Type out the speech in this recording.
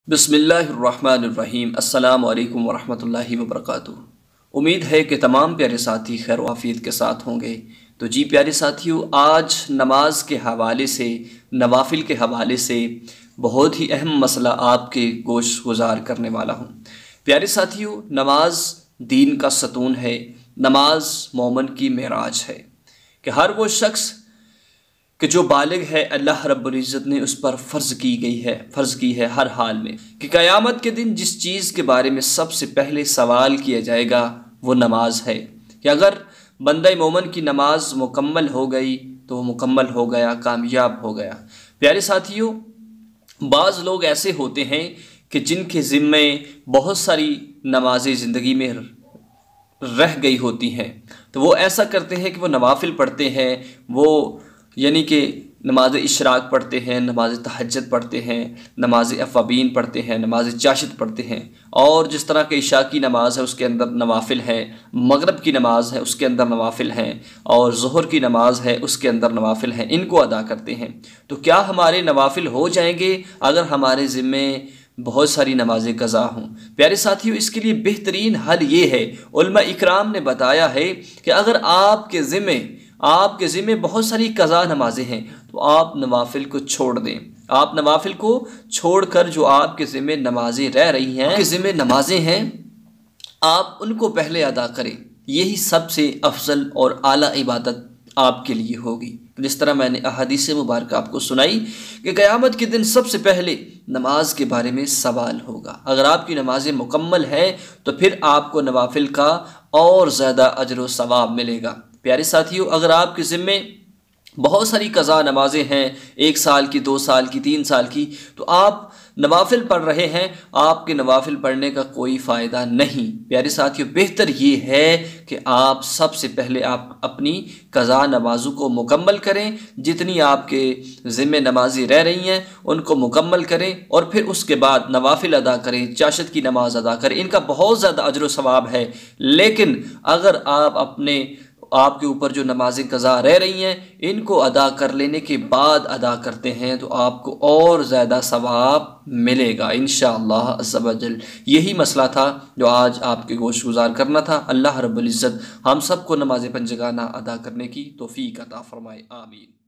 बिस्मिल्लाहिर्रहमानिर्रहीम। अस्सलामु अलैकुम वरहमतुल्लाहि वबरकातुहू। उम्मीद है कि तमाम प्यारे साथी खैर व आफियत के साथ होंगे। तो जी प्यारे साथियों, आज नमाज के हवाले से, नवाफिल के हवाले से बहुत ही अहम मसला आपके गोश गुजार करने वाला हूँ। प्यारे साथियों, नमाज दीन का सतून है, नमाज मोमन की मेराज है कि हर वो शख्स कि जो बालिग है, अल्लाह रब्बुल इज़्ज़त ने उस पर फ़र्ज़ की है हर हाल में कि क़यामत के दिन जिस चीज़ के बारे में सबसे पहले सवाल किया जाएगा वो नमाज है कि अगर बंदा मोमन की नमाज मुकम्मल हो गई तो वो मुकम्मल हो गया, कामयाब हो गया। प्यारे साथियों, बाज़ लोग ऐसे होते हैं कि जिनके ज़िम्मे बहुत सारी नमाज़ें ज़िंदगी में रह गई होती हैं, तो वो ऐसा करते हैं कि वो नवाफिल पढ़ते हैं, वो यानी कि नमाज इशराक पढ़ते हैं, नमाज तहज्जुद पढ़ते हैं, नमाज अफ़ाबीन पढ़ते हैं, नमाज चाशित पढ़ते हैं, और जिस तरह के इशा की नमाज़ है उसके अंदर नवाफिल है, मगरिब की नमाज़ है उसके अंदर नवाफिल हैं, और ज़ुहर की नमाज़ है उसके अंदर नवाफिल हैं, इनको अदा करते हैं। तो क्या हमारे नवाफिल हो जाएंगे अगर हमारे ज़िम्मे बहुत सारी नमाज़ें क़ज़ा हों? प्यारे साथियों, इसके लिए बेहतरीन हल ये है, उलमा इकराम ने बताया है कि अगर आपके ज़िम्मे बहुत सारी क़ज़ा नमाज़ें हैं तो आप नवाफिल को छोड़ दें। आप नवाफिल को छोड़कर जो आपके ज़िम्मे नमाज़ें रह रही हैं, आपके ज़िम्मे नमाज़ें हैं, आप उनको पहले अदा करें। यही सबसे अफजल और आला इबादत आपके लिए होगी। जिस तरह मैंने अहादीस मुबारक आपको सुनाई कि क़यामत के दिन सबसे पहले नमाज के बारे में सवाल होगा। अगर आपकी नमाज़ें मुकम्मल है तो फिर आपको नवाफिल का और ज़्यादा अजर व सवाब मिलेगा। प्यारे साथियों, अगर आपके ज़िम्मे बहुत सारी क़ज़ा नमाज़ें हैं, 1 साल की, 2 साल की, 3 साल की, तो आप नवाफिल पढ़ रहे हैं, आपके नवाफिल पढ़ने का कोई फ़ायदा नहीं। प्यारे साथियों, बेहतर ये है कि आप सबसे पहले आप अपनी क़ज़ा नमाज़ों को मुकम्मल करें, जितनी आपके ज़िम्मे नमाज़ें रह रही हैं उनको मुकम्मल करें, और फिर उसके बाद नवाफिल अदा करें, चाशत की नमाज़ अदा करें। इनका बहुत ज़्यादा अजर व सवाब है। लेकिन अगर आप आपके ऊपर जो नमाज़ें क़ज़ा रह रही हैं इनको अदा कर लेने के बाद अदा करते हैं तो आपको और ज़्यादा सवाब मिलेगा इंशाअल्लाह अज़्ज़ा वजल। यही मसला था जो आज आपके गोश गुजार करना था। अल्लाह रब्बुल इज़्ज़त हम सबको नमाज़ पंजगाना अदा करने की तौफ़ीक़ अता फ़रमाए। आमीन।